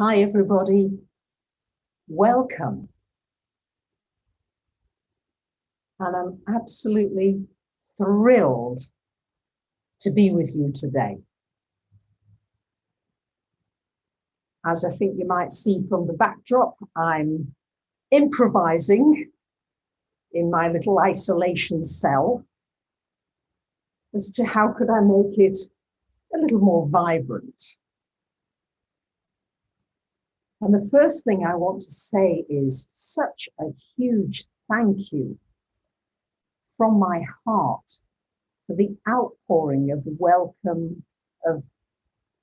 Hi, everybody. Welcome. And I'm absolutely thrilled to be with you today. As I think you might see from the backdrop, I'm improvising in my little isolation cell as to how could I make it a little more vibrant. And the first thing I want to say is such a huge thank you from my heart for the outpouring of welcome, of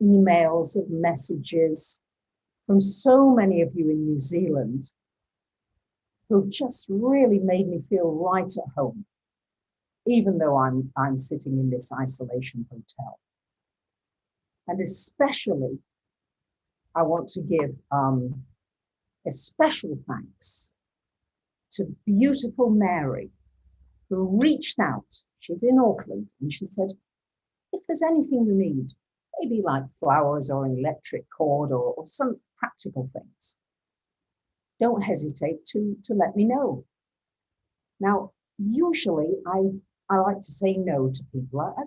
emails, of messages from so many of you in New Zealand who've just really made me feel right at home, even though I'm sitting in this isolation hotel. And especially, I want to give a special thanks to beautiful Mary, who reached out. She's in Auckland, and she said, if there's anything you need, maybe like flowers or an electric cord or some practical things, don't hesitate to let me know. Now, usually I like to say no to people. I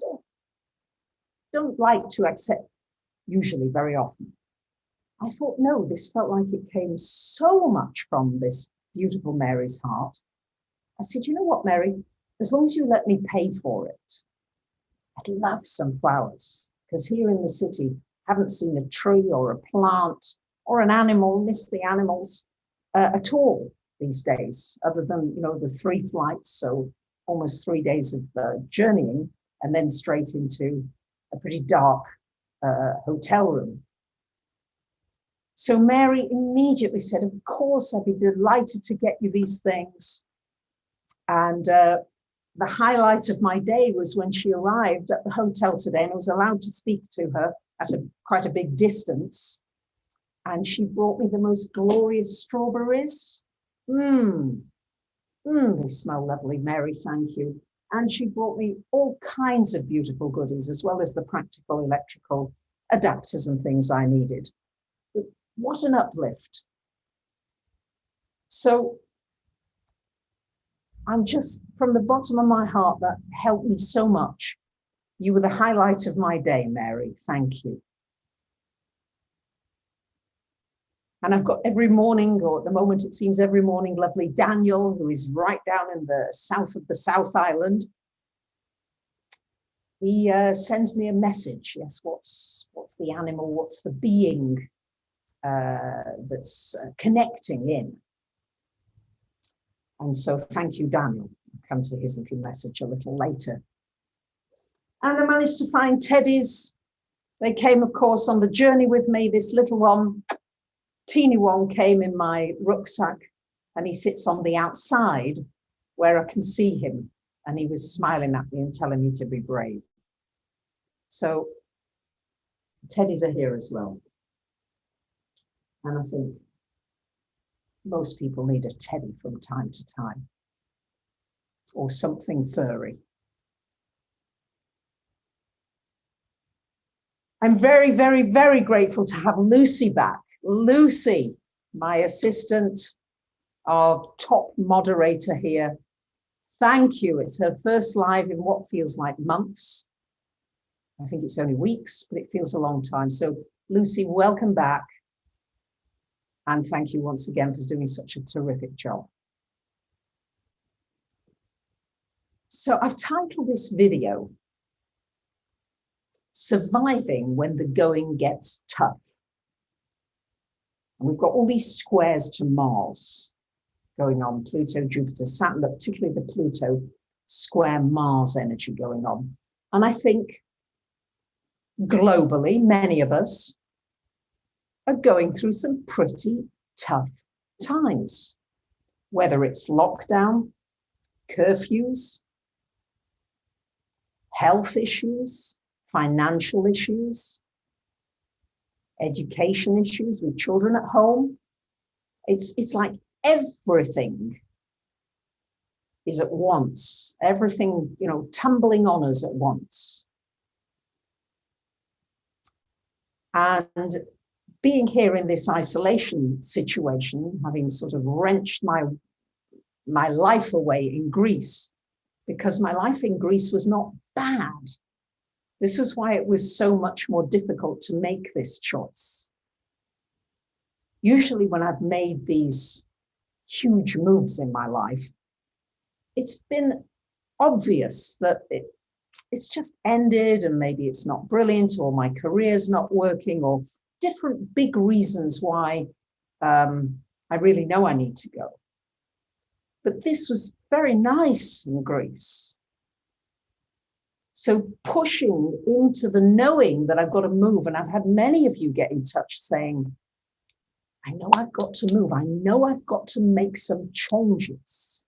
don't like to accept usually very often. I thought, no, this felt like it came so much from this beautiful Mary's heart. I said, you know what, Mary, as long as you let me pay for it, I'd love some flowers, because here in the city, I haven't seen a tree or a plant or an animal, miss the animals at all these days, other than, you know, the 3 flights, so almost 3 days of journeying, and then straight into a pretty dark hotel room. So Mary immediately said, of course, I'd be delighted to get you these things. And the highlight of my day was when she arrived at the hotel today, and I was allowed to speak to her at quite a big distance. And she brought me the most glorious strawberries. They smell lovely, Mary, thank you. And she brought me all kinds of beautiful goodies, as well as the practical electrical adapters and things I needed. What an uplift. So I'm just, from the bottom of my heart, that helped me so much. You were the highlight of my day, Mary. Thank you. And I've got every morning, or at the moment it seems every morning, lovely Daniel, who is right down in the south of the South Island. He sends me a message. Yes, what's the animal? What's the being that's connecting in? And so thank you, Daniel. I'll come to his little message a little later. And I managed to find teddies. They came, of course, on the journey with me. This little one, teeny one, came in my rucksack, and he sits on the outside where I can see him. And he was smiling at me and telling me to be brave. So teddies are here as well. And I think most people need a teddy from time to time, or something furry. I'm very, very, very grateful to have Lucy back. Lucy, my assistant, our top moderator here. Thank you. It's her first live in what feels like months. I think it's only weeks, but it feels a long time. So Lucy, welcome back. And thank you once again for doing such a terrific job. So I've titled this video, Surviving When the Going Gets Tough. And we've got all these squares to Mars going on, Pluto, Jupiter, Saturn, but particularly the Pluto square Mars energy going on. And I think globally, many of us are going through some pretty tough times, whether it's lockdown, curfews, health issues, financial issues, education issues with children at home. It's like everything is at once, everything, you know, tumbling on us at once. And being here in this isolation situation, having sort of wrenched my life away in Greece, because my life in Greece was not bad. This was why it was so much more difficult to make this choice. Usually when I've made these huge moves in my life, it's been obvious that it's just ended, and maybe it's not brilliant, or my career's not working, or different big reasons why I really know I need to go. But this was very nice in Greece. So pushing into the knowing that I've got to move, and I've had many of you get in touch saying, I know I've got to move. I know I've got to make some changes.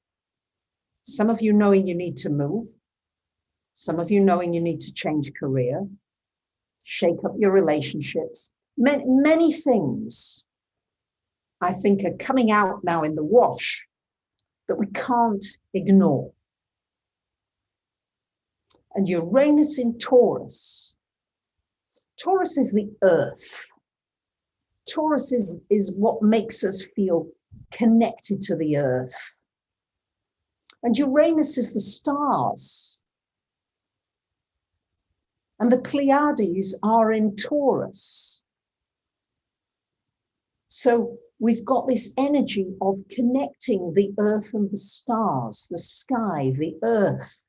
Some of you knowing you need to move. Some of you knowing you need to change career, shake up your relationships. Many things, I think, are coming out now in the wash that we can't ignore. And Uranus in Taurus. Taurus is the earth. Taurus is what makes us feel connected to the earth. And Uranus is the stars. And the Pleiades are in Taurus. So we've got this energy of connecting the earth and the stars, the sky, the earth.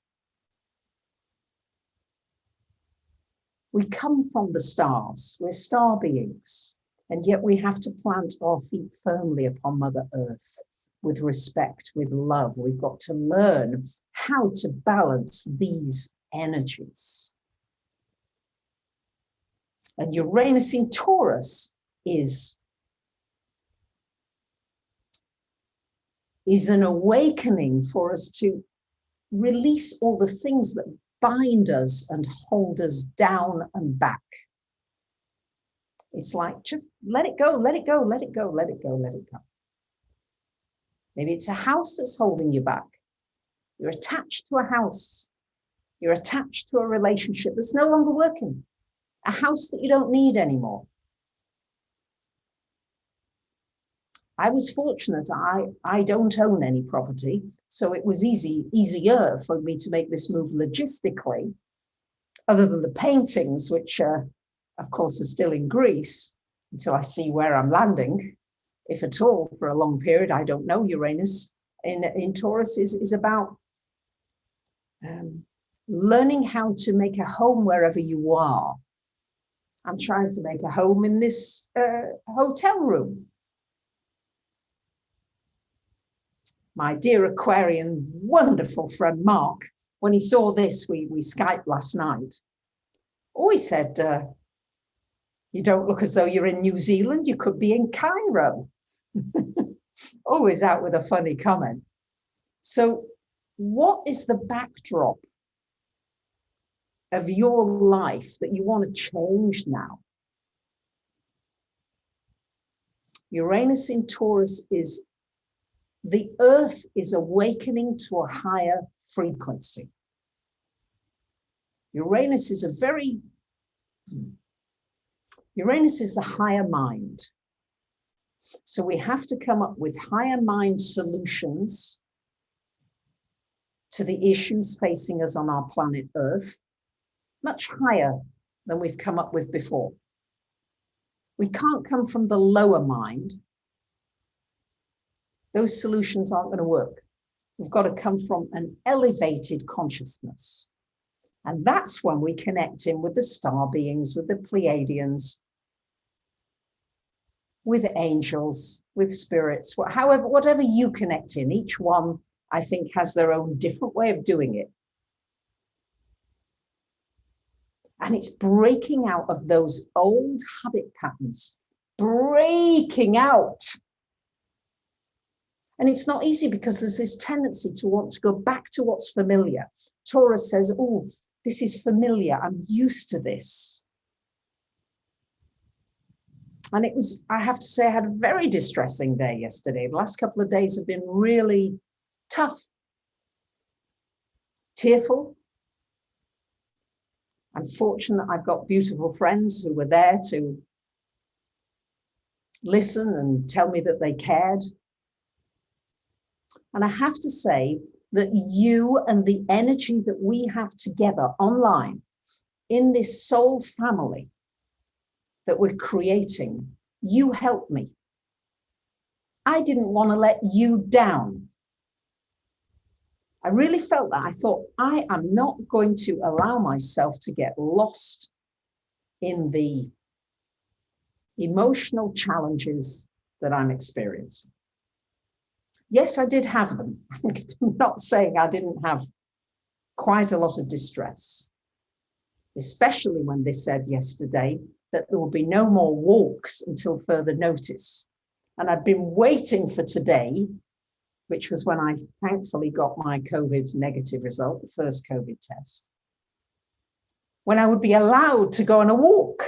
We come from the stars, we're star beings, and yet we have to plant our feet firmly upon Mother Earth with respect, with love. We've got to learn how to balance these energies. And Uranus in Taurus is an awakening for us to release all the things that bind us and hold us down and back. It's like, just let it go, let it go, let it go, let it go, let it go. Maybe it's a house that's holding you back. You're attached to a house. You're attached to a relationship that's no longer working. A house that you don't need anymore. I was fortunate, I don't own any property, so it was easier for me to make this move logistically, other than the paintings, which of course are still in Greece until I see where I'm landing, if at all, for a long period. I don't know. Uranus in Taurus is about learning how to make a home wherever you are. I'm trying to make a home in this hotel room. My dear Aquarian, wonderful friend Mark, when he saw this, we Skyped last night. Oh, he said, you don't look as though you're in New Zealand. You could be in Cairo. Always out with a funny comment. So what is the backdrop of your life that you want to change now? Uranus in Taurus is the earth is awakening to a higher frequency. Uranus is Uranus is the higher mind. So we have to come up with higher mind solutions to the issues facing us on our planet Earth, much higher than we've come up with before. We can't come from the lower mind. Those solutions aren't going to work. We've got to come from an elevated consciousness. And that's when we connect in with the star beings, with the Pleiadians, with angels, with spirits, whatever you connect in. Each one, I think, has their own different way of doing it. And it's breaking out of those old habit patterns, breaking out. And it's not easy because there's this tendency to want to go back to what's familiar. Taurus says, oh, this is familiar. I'm used to this. And it was, I have to say, I had a very distressing day yesterday. The last couple of days have been really tough, tearful. I'm fortunate I've got beautiful friends who were there to listen and tell me that they cared. And I have to say that you and the energy that we have together online in this soul family that we're creating, you helped me. I didn't want to let you down. I really felt that. I thought, I am not going to allow myself to get lost in the emotional challenges that I'm experiencing. Yes, I did have them. I'm not saying I didn't have quite a lot of distress, especially when they said yesterday that there will be no more walks until further notice. And I'd been waiting for today, which was when I thankfully got my COVID negative result, the first COVID test, when I would be allowed to go on a walk.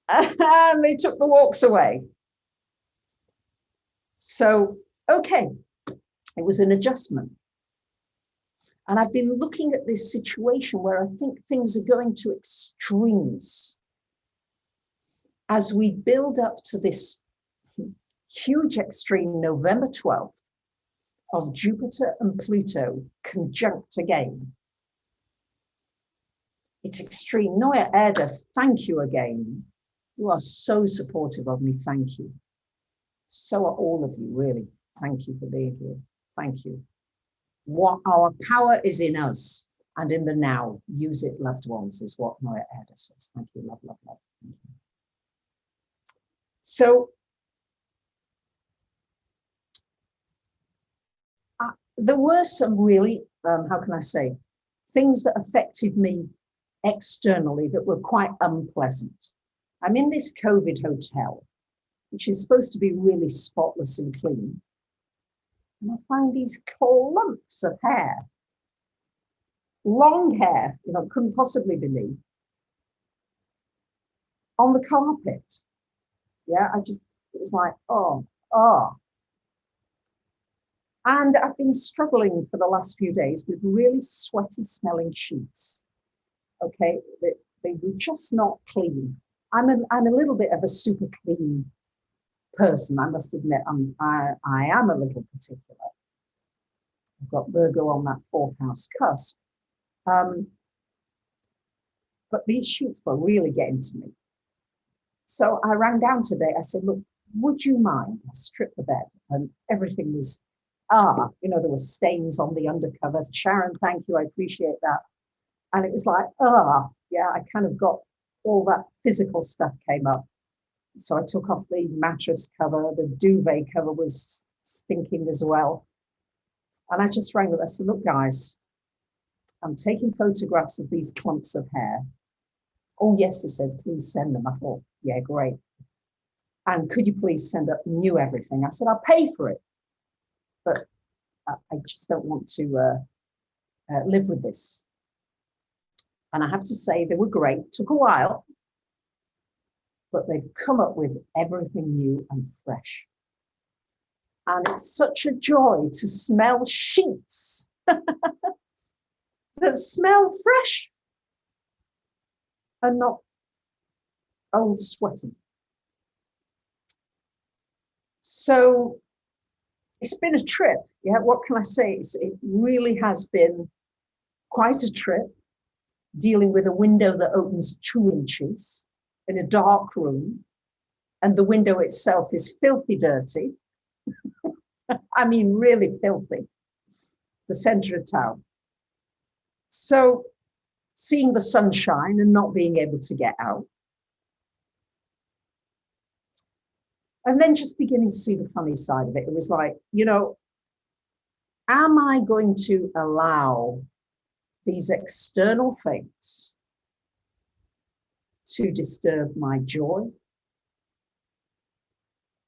And they took the walks away. So, okay, it was an adjustment. And I've been looking at this situation where I think things are going to extremes as we build up to this huge extreme November 12th of Jupiter and Pluto conjunct again. It's extreme. Noya Erda, thank you again. You are so supportive of me. Thank you. So are all of you, really. Thank you for being here. Thank you. What our power is in us and in the now. Use it, loved ones, is what Noya Erda says. Thank you, love, love, love. Thank you. So there were some really, how can I say, things that affected me externally that were quite unpleasant. I'm in this COVID hotel, which is supposed to be really spotless and clean. And I find these clumps of hair, long hair, couldn't possibly be me, on the carpet. Yeah, it was like, oh. And I've been struggling for the last few days with really sweaty smelling sheets. Okay, they were just not clean. I'm a little bit of a super clean person. I must admit, I am a little particular. I've got Virgo on that fourth house cusp. But these sheets were really getting to me. So I ran down today. I said, look, would you mind? I stripped the bed and everything was, there were stains on the undercover. Sharon, thank you. I appreciate that. And it was like, yeah, I kind of got all that physical stuff came up. So I took off the mattress cover, the duvet cover was stinking as well. And I just rang them. I said, look, guys, I'm taking photographs of these clumps of hair. Oh, yes, they said, please send them. I thought, yeah, great. And could you please send up new everything? I said, I'll pay for it. But I just don't want to live with this. And I have to say, they were great. It took a while. But they've come up with everything new and fresh. And it's such a joy to smell sheets that smell fresh and not old sweating. So it's been a trip. Yeah, what can I say? It really has been quite a trip, dealing with a window that opens 2 inches in a dark room, and the window itself is filthy dirty. I mean, really filthy. It's the center of town. So seeing the sunshine and not being able to get out. And then just beginning to see the funny side of it. It was like, am I going to allow these external things to disturb my joy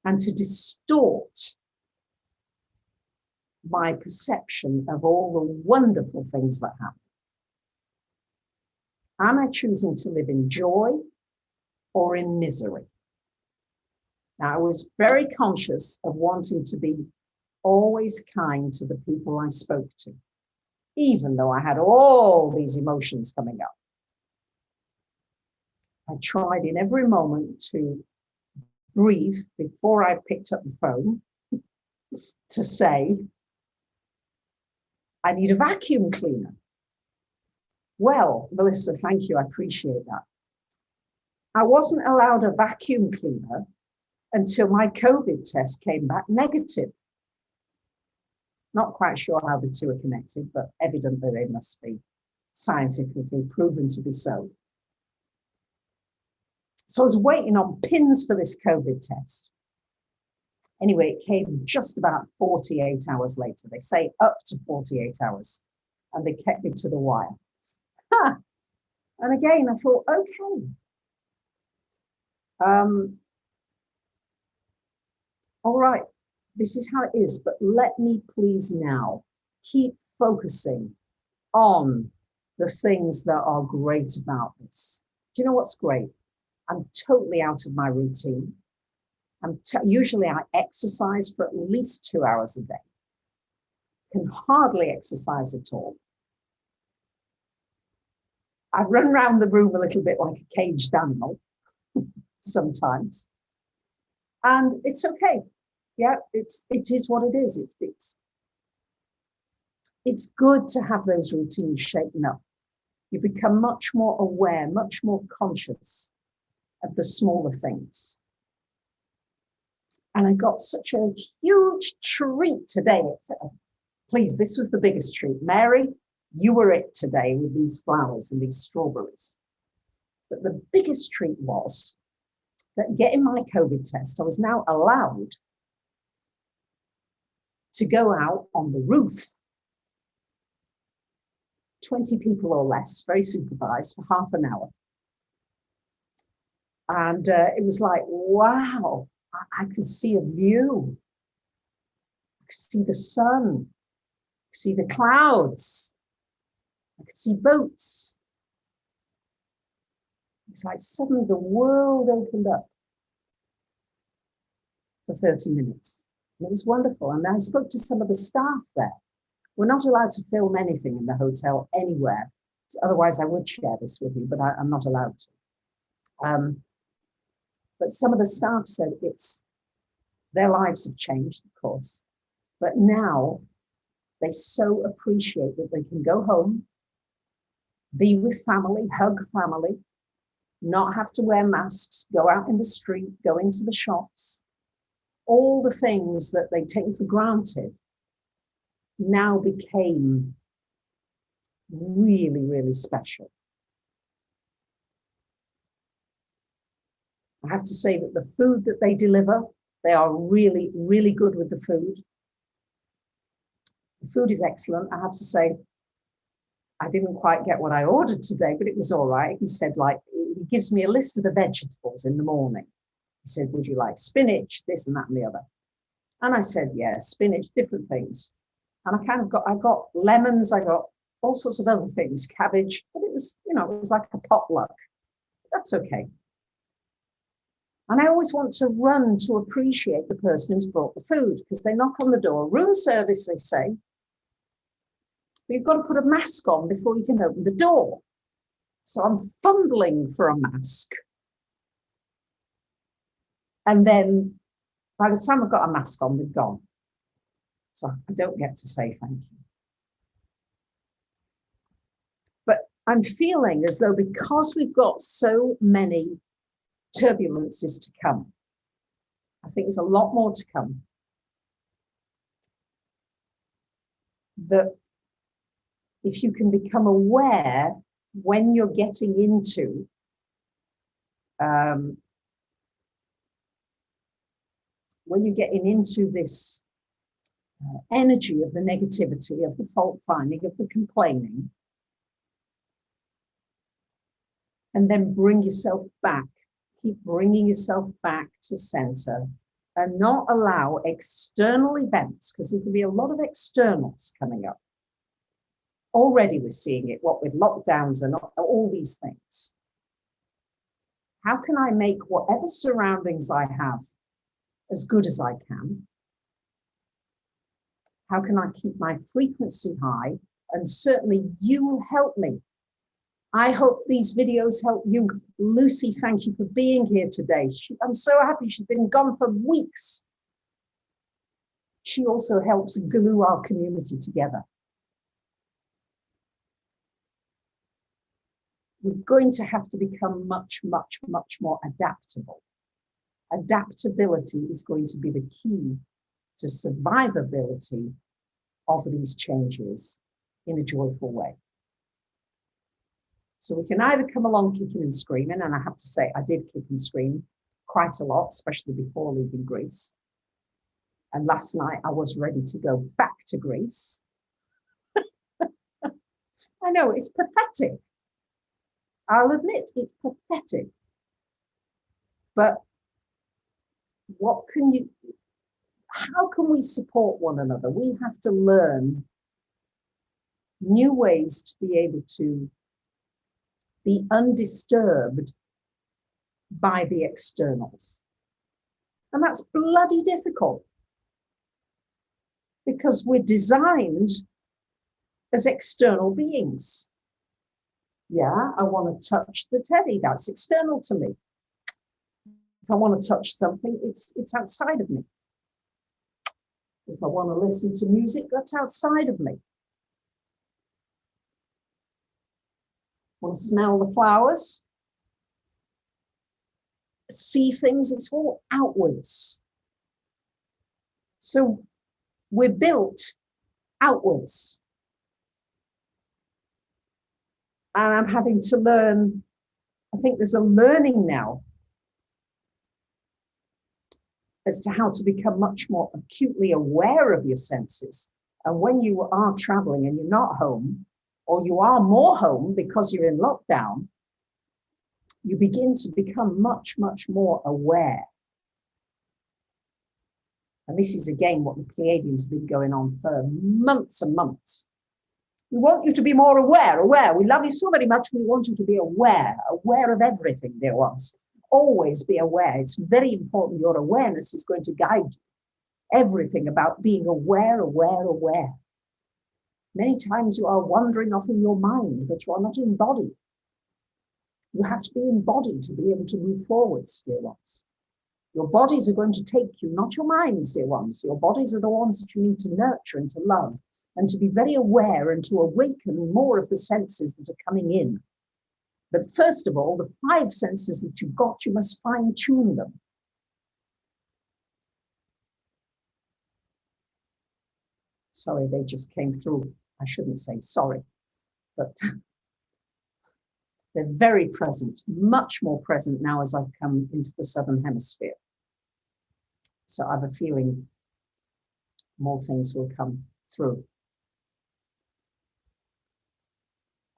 and to distort my perception of all the wonderful things that happen? Am I choosing to live in joy or in misery? Now, I was very conscious of wanting to be always kind to the people I spoke to, even though I had all these emotions coming up. I tried in every moment to breathe before I picked up the phone to say, I need a vacuum cleaner. Well, Melissa, thank you. I appreciate that. I wasn't allowed a vacuum cleaner until my COVID test came back negative. Not quite sure how the two are connected, but evidently they must be scientifically proven to be so. So I was waiting on pins for this COVID test. Anyway, it came just about 48 hours later. They say up to 48 hours, and they kept me to the wire. And again, I thought, okay. All right, this is how it is, but let me please now keep focusing on the things that are great about this. Do you know what's great? I'm totally out of my routine. Usually I exercise for at least 2 hours a day. Can hardly exercise at all. I run around the room a little bit like a caged animal sometimes. And it's okay. Yeah, it is what it is. It's good to have those routines shaken up. You become much more aware, much more conscious of the smaller things. And I got such a huge treat today. Please, this was the biggest treat. Mary, you were it today with these flowers and these strawberries. But the biggest treat was that getting my COVID test, I was now allowed to go out on the roof. 20 people or less, very supervised, for half an hour. And it was like, wow, I could see a view. I could see the sun. I could see the clouds. I could see boats. It's like suddenly the world opened up for 30 minutes. And it was wonderful. And I spoke to some of the staff there. We're not allowed to film anything in the hotel anywhere. So otherwise, I would share this with you, but I'm not allowed to. But some of the staff said their lives have changed, of course. But now they so appreciate that they can go home, be with family, hug family, not have to wear masks, go out in the street, go into the shops. All the things that they take for granted now became really, really special. I have to say that the food that they deliver, they are really, really good with the food. The food is excellent. I have to say, I didn't quite get what I ordered today, but it was all right. He said, he gives me a list of the vegetables in the morning. He said, would you like spinach, this and that and the other? And I said, yeah, spinach, different things. And I got lemons, I got all sorts of other things, cabbage, but it was like a potluck. That's okay. And I always want to run to appreciate the person who's brought the food, because they knock on the door, room service, they say. But you've got to put a mask on before you can open the door. So I'm fumbling for a mask. And then by the time I've got a mask on, they've gone. So I don't get to say thank you. But I'm feeling as though because we've got so many turbulences to come, I think there's a lot more to come, that if you can become aware when you're getting into this energy of the negativity, of the fault finding, of the complaining, and then bring yourself back, keep bringing yourself back to center, and not allow external events, because there can be a lot of externals coming up. Already we're seeing it, what with lockdowns and all these things. How can I make whatever surroundings I have as good as I can? How can I keep my frequency high? And certainly you will help me. I hope these videos help you. Lucy, thank you for being here today. I'm so happy she's been gone for weeks. She also helps glue our community together. We're going to have to become much, much, much more adaptable. Adaptability is going to be the key to survivability of these changes in a joyful way. So we can either come along kicking and screaming, and I have to say I did kick and scream quite a lot, especially before leaving Greece. And last night I was ready to go back to Greece. I know, it's pathetic. I'll admit it's pathetic. But how can we support one another? We have to learn new ways to be able to be undisturbed by the externals. And that's bloody difficult because we're designed as external beings. Yeah, I want to touch the teddy, that's external to me. If I want to touch something, it's outside of me. If I want to listen to music, that's outside of me. Want to smell the flowers, see things, it's all outwards. So we're built outwards. And I'm having to learn, I think there's a learning now as to how to become much more acutely aware of your senses. And when you are traveling and you're not home, or you are more home because you're in lockdown, you begin to become much, much more aware. And this is again what the Pleiadians have been going on for months and months. We want you to be more aware. We love you so very much, we want you to be aware of everything, dear ones. Always be aware. It's very important. Your awareness is going to guide you. Everything about being aware. Many times you are wandering off in your mind, but you are not embodied. You have to be embodied to be able to move forwards, dear ones. Your bodies are going to take you, not your minds, dear ones. Your bodies are the ones that you need to nurture and to love and to be very aware and to awaken more of the senses that are coming in. But first of all, the 5 senses that you've got, you must fine-tune them. Sorry, they just came through. I shouldn't say sorry, but they're very present, much more present now as I've come into the Southern Hemisphere. So I have a feeling more things will come through.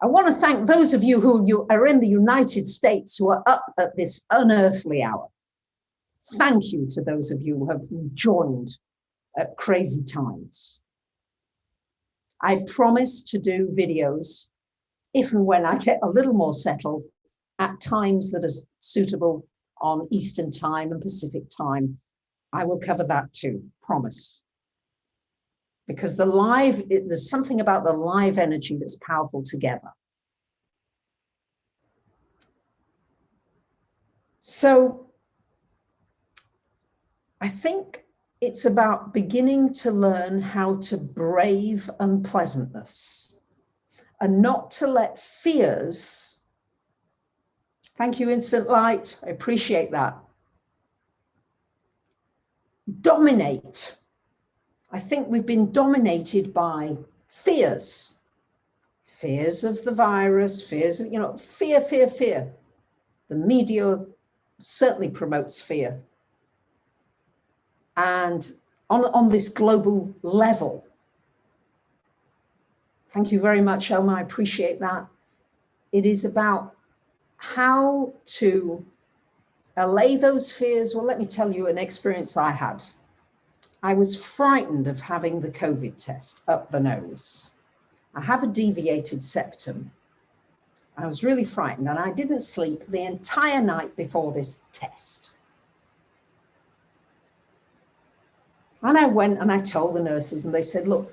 I want to thank those of you who are in the United States who are up at this unearthly hour. Thank you to those of you who have joined at crazy times. I promise to do videos if and when I get a little more settled at times that are suitable on Eastern time and Pacific time. I will cover that too, promise. Because there's something about the live energy that's powerful together. So I think it's about beginning to learn how to brave unpleasantness and not to let fears, thank you, Instant Light, I appreciate that, dominate. I think we've been dominated by fears of the virus, fears of, fear. The media certainly promotes fear. And on this global level, thank you very much, Elma, I appreciate that. It is about how to allay those fears. Well, let me tell you an experience I had. I was frightened of having the COVID test up the nose. I have a deviated septum. I was really frightened and I didn't sleep the entire night before this test. And I went and I told the nurses and they said, look,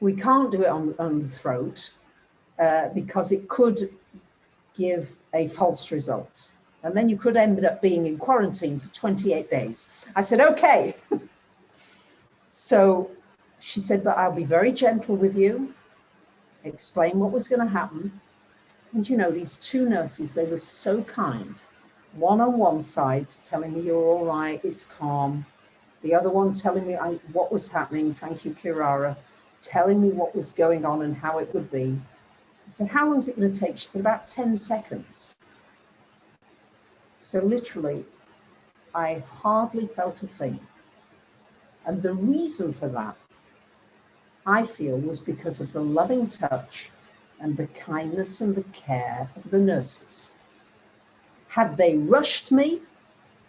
we can't do it on the throat because it could give a false result. And then you could end up being in quarantine for 28 days. I said, okay. So she said, but I'll be very gentle with you, explain what was going to happen. And you know, these two nurses, they were so kind. One on one side telling me, you're all right, it's calm. The other one telling me what was happening, thank you, Kirara, telling me what was going on and how it would be. I said, how long is it going to take? She said, about 10 seconds. So literally, I hardly felt a thing. And the reason for that, I feel, was because of the loving touch and the kindness and the care of the nurses. Had they rushed me,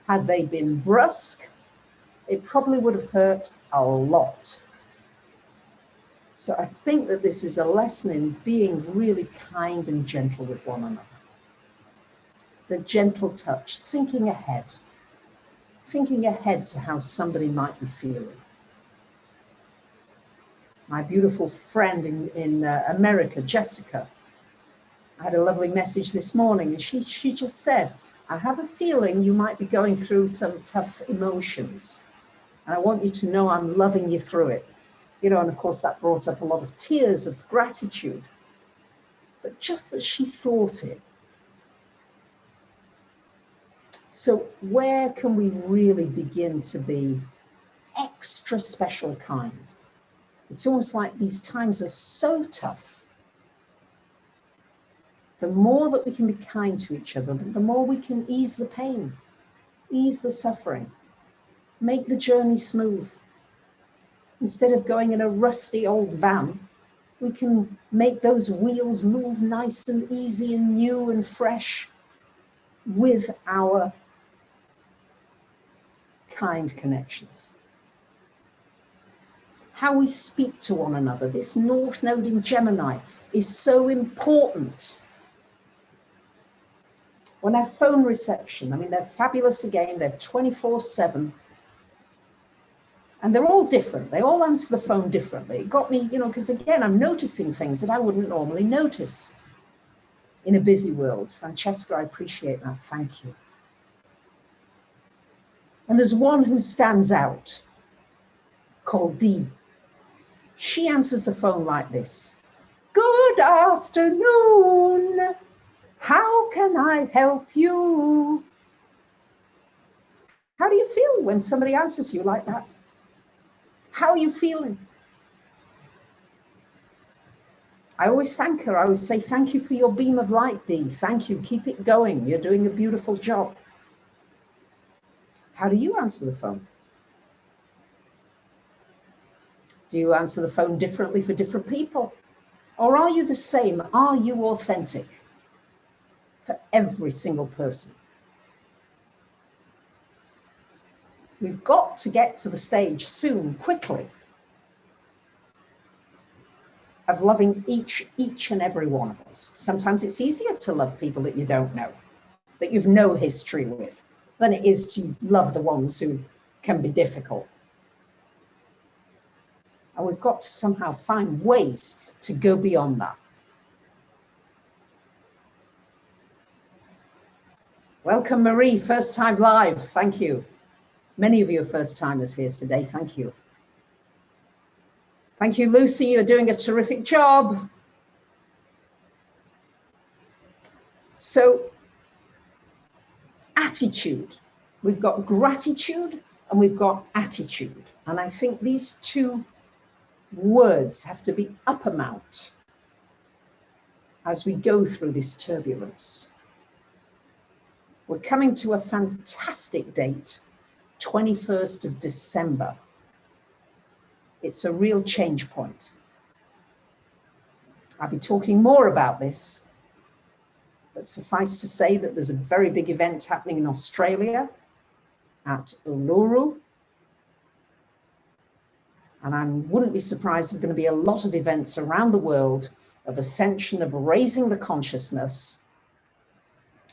had they been brusque, it probably would have hurt a lot. So I think that this is a lesson in being really kind and gentle with one another. The gentle touch, thinking ahead to how somebody might be feeling. My beautiful friend in America, Jessica, I had a lovely message this morning, and she just said, I have a feeling you might be going through some tough emotions, and I want you to know I'm loving you through it. You know, and of course that brought up a lot of tears of gratitude, but just that she thought it. So where can we really begin to be extra special kind? It's almost like these times are so tough. The more that we can be kind to each other, the more we can ease the pain, ease the suffering, make the journey smooth. Instead of going in a rusty old van, we can make those wheels move nice and easy and new and fresh with our kind connections. How we speak to one another, this North Node in Gemini, is so important. When our phone reception, I mean, they're fabulous again, they're 24/7. And they're all different. They all answer the phone differently. It got me, you know, because again, I'm noticing things that I wouldn't normally notice in a busy world. Francesca, I appreciate that. Thank you. And there's one who stands out called Dee. She answers the phone like this. Good afternoon. How can I help you? How do you feel when somebody answers you like that? How are you feeling? I always thank her. I always say, thank you for your beam of light, Dee. Thank you. Keep it going. You're doing a beautiful job. How do you answer the phone? Do you answer the phone differently for different people? Or are you the same? Are you authentic for every single person? We've got to get to the stage soon, quickly, of loving each and every one of us. Sometimes it's easier to love people that you don't know, that you've no history with, than it is to love the ones who can be difficult. And we've got to somehow find ways to go beyond that. Welcome, Marie, first time live. Thank you. Many of you are first timers here today. Thank you. Thank you, Lucy. You're doing a terrific job. So, attitude. We've got gratitude and we've got attitude. And I think these two words have to be uppermount as we go through this turbulence. We're coming to a fantastic date, 21st of December. It's a real change point. I'll be talking more about this, but suffice to say that there's a very big event happening in Australia at Uluru. And I wouldn't be surprised if there's going to be a lot of events around the world of ascension, of raising the consciousness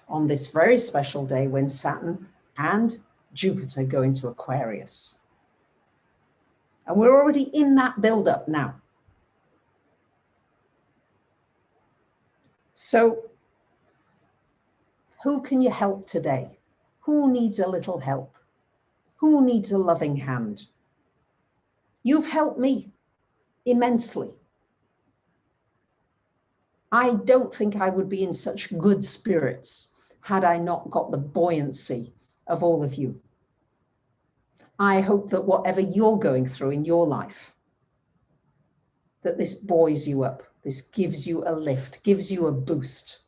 on this very special day when Saturn and Jupiter go into Aquarius. And we're already in that build-up now. So Who can you help today? Who needs a little help? Who needs a loving hand? You've helped me immensely. I don't think I would be in such good spirits had I not got the buoyancy of all of you. I hope that whatever you're going through in your life, that this buoys you up, this gives you a lift, gives you a boost,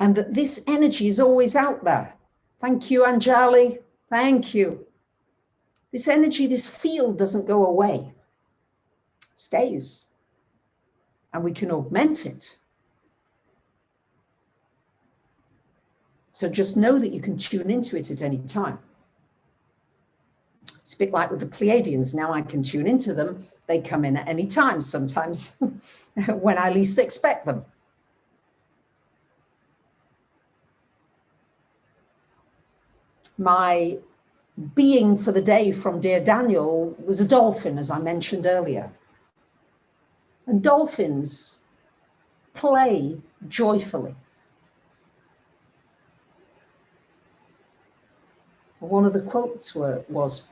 and that this energy is always out there. Thank you, Anjali. Thank you. This energy, this field doesn't go away, stays. And we can augment it. So just know that you can tune into it at any time. It's a bit like with the Pleiadians. Now I can tune into them. They come in at any time, sometimes when I least expect them. My being for the day from Dear Daniel was a dolphin, as I mentioned earlier. And dolphins play joyfully. One of the quotes was,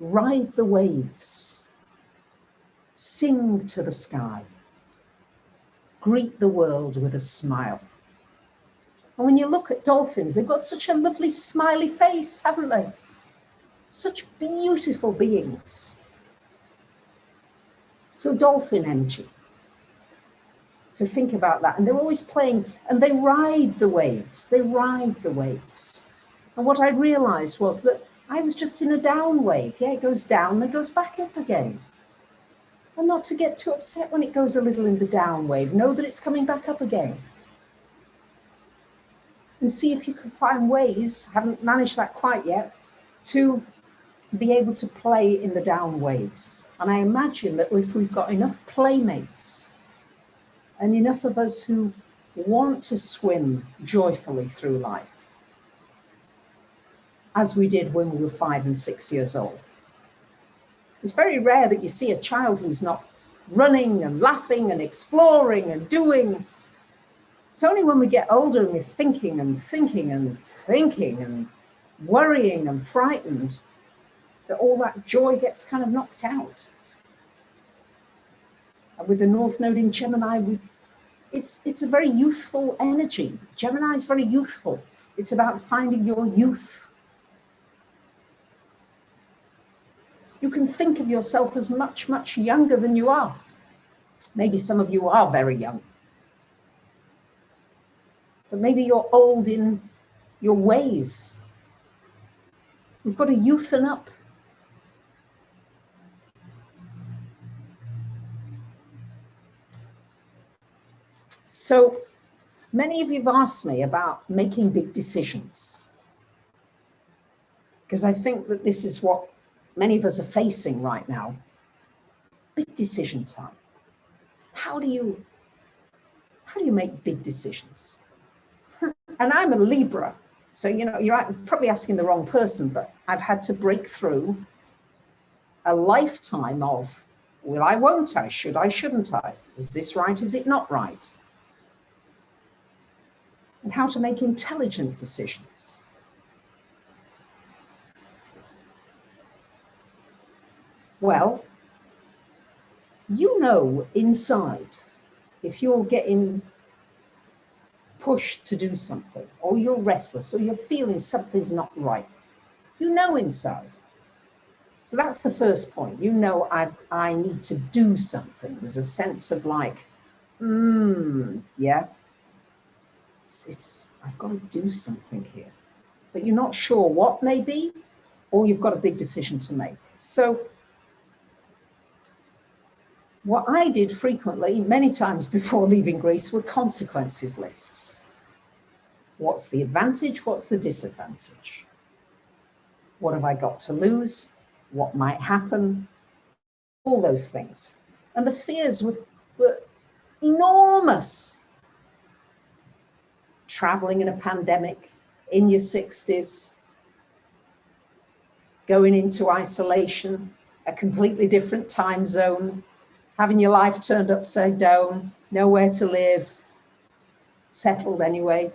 "Ride the waves, sing to the sky, greet the world with a smile." And when you look at dolphins, they've got such a lovely smiley face, haven't they? Such beautiful beings. So dolphin energy, to think about that. And they're always playing, and they ride the waves. They ride the waves. And what I realized was that I was just in a down wave. Yeah, it goes down, then it goes back up again. And not to get too upset when it goes a little in the down wave. Know that it's coming back up again. And see if you can find ways, haven't managed that quite yet, to be able to play in the down waves. And I imagine that if we've got enough playmates and enough of us who want to swim joyfully through life, as we did when we were 5 and 6 years old. It's very rare that you see a child who's not running and laughing and exploring and doing. It's only when we get older and we're thinking and thinking and thinking and worrying and frightened that all that joy gets kind of knocked out. And with the North Node in Gemini, it's a very youthful energy. Gemini is very youthful. It's about finding your youth. You can think of yourself as much, much younger than you are. Maybe some of you are very young. But maybe you're old in your ways. We've got to youthen up. So many of you have asked me about making big decisions, because I think that this is what many of us are facing right now. Big decision time. How do you make big decisions? And I'm a Libra, so you're probably asking the wrong person, but I've had to break through a lifetime of, will I, won't I, should I, shouldn't I? Is this right? Is it not right? And how to make intelligent decisions. Well, inside, if you're getting pushed to do something, or you're restless, or you're feeling something's not right, inside. So that's the first point. I need to do something. There's a sense of like, yeah, I've got to do something here. But you're not sure what may be, or you've got a big decision to make. So what I did frequently, many times before leaving Greece, were consequences lists. What's the advantage? What's the disadvantage? What have I got to lose? What might happen? All those things. And the fears were enormous. Traveling in a pandemic, in your 60s, going into isolation, a completely different time zone, having your life turned upside down, nowhere to live, settled anyway,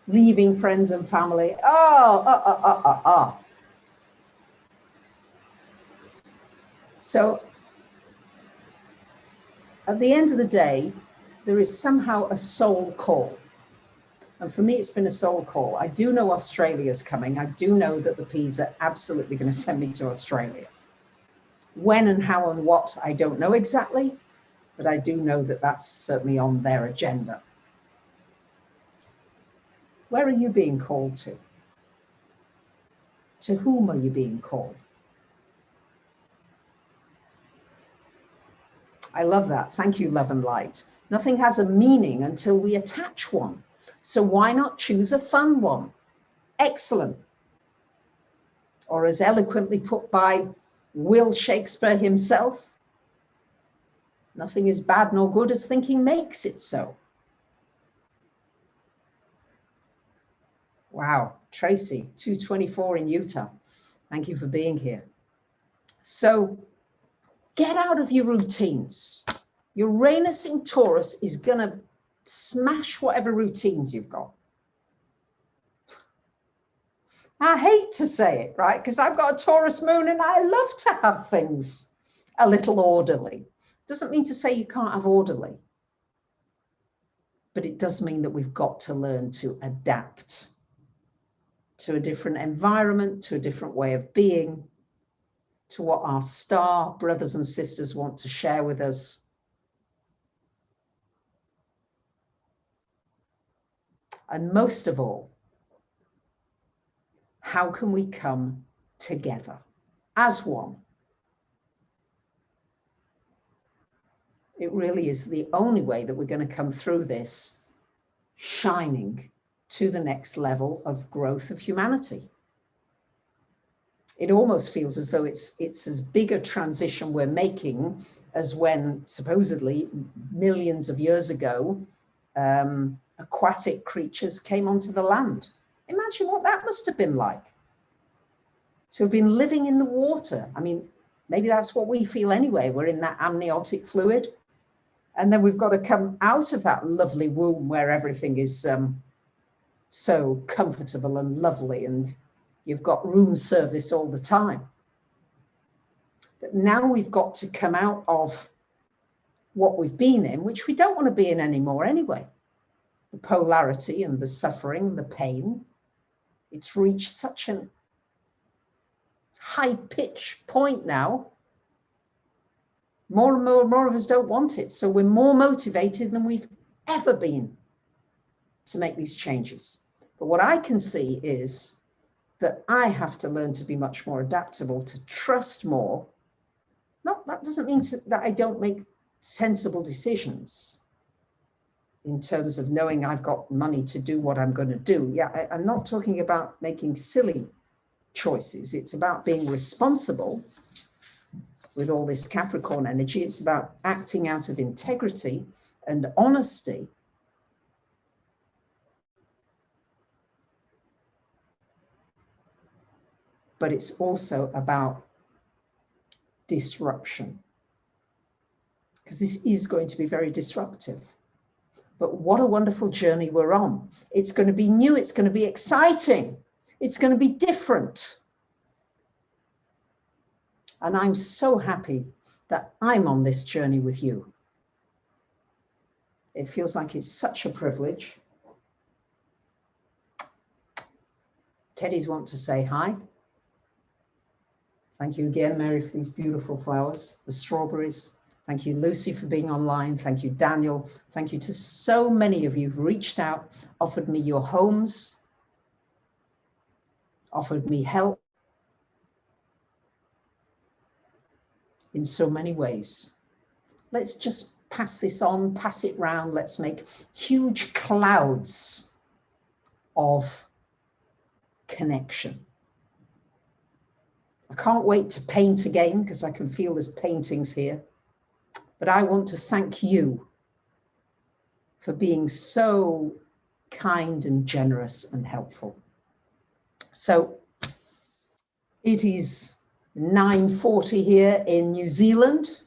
leaving friends and family. So at the end of the day, there is somehow a soul call. And for me, it's been a soul call. I do know Australia's coming. I do know that the P's are absolutely going to send me to Australia. When and how and what, I don't know exactly, but I do know that that's certainly on their agenda. Where are you being called to? To whom are you being called? I love that. Thank you, love and light. Nothing has a meaning until we attach one. So why not choose a fun one? Excellent. Or as eloquently put by Will Shakespeare himself, nothing is bad nor good as thinking makes it so. Wow, Tracy, 224 in Utah. Thank you for being here. So get out of your routines. Uranus in Taurus is going to smash whatever routines you've got. I hate to say it, right? Because I've got a Taurus moon and I love to have things a little orderly. Doesn't mean to say you can't have orderly, but it does mean that we've got to learn to adapt to a different environment, to a different way of being, to what our star brothers and sisters want to share with us. And most of all, how can we come together as one? It really is the only way that we're going to come through this shining to the next level of growth of humanity. It almost feels as though it's as big a transition we're making as when supposedly millions of years ago, aquatic creatures came onto the land. Imagine what that must have been like to have been living in the water. I mean, maybe that's what we feel anyway. We're in that amniotic fluid. And then we've got to come out of that lovely womb where everything is so comfortable and lovely, and you've got room service all the time. But now we've got to come out of what we've been in, which we don't want to be in anymore anyway. The polarity and the suffering, the pain. It's reached such a high pitch point now. More and more of us don't want it. So we're more motivated than we've ever been to make these changes. But what I can see is that I have to learn to be much more adaptable, to trust more. That doesn't mean that I don't make sensible decisions in terms of knowing I've got money to do what I'm going to do. Yeah, I'm not talking about making silly choices. It's about being responsible. With all this Capricorn energy, it's about acting out of integrity and honesty. But it's also about disruption, because this is going to be very disruptive. But what a wonderful journey we're on. It's going to be new. It's going to be exciting. It's going to be different. And I'm so happy that I'm on this journey with you. It feels like it's such a privilege. Teddy's want to say hi. Thank you again, Mary, for these beautiful flowers, the strawberries. Thank you, Lucy, for being online. Thank you, Daniel. Thank you to so many of you who've reached out, offered me your homes, offered me help in so many ways. Let's just pass this on, pass it round. Let's make huge clouds of connection. I can't wait to paint again because I can feel there's paintings here. But I want to thank you for being so kind and generous and helpful. So it is 9:40 here in New Zealand.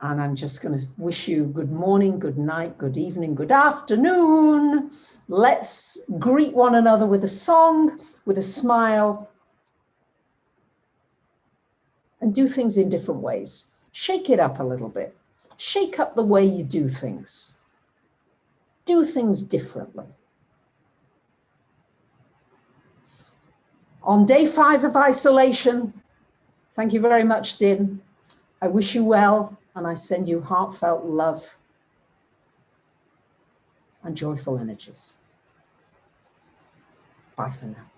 And I'm just going to wish you good morning, good night, good evening, good afternoon. Let's greet one another with a song, with a smile, and do things in different ways. Shake it up a little bit. Shake up the way you do things. Do things differently. On day 5 of isolation, thank you very much, Din. I wish you well, and I send you heartfelt love and joyful energies. Bye for now.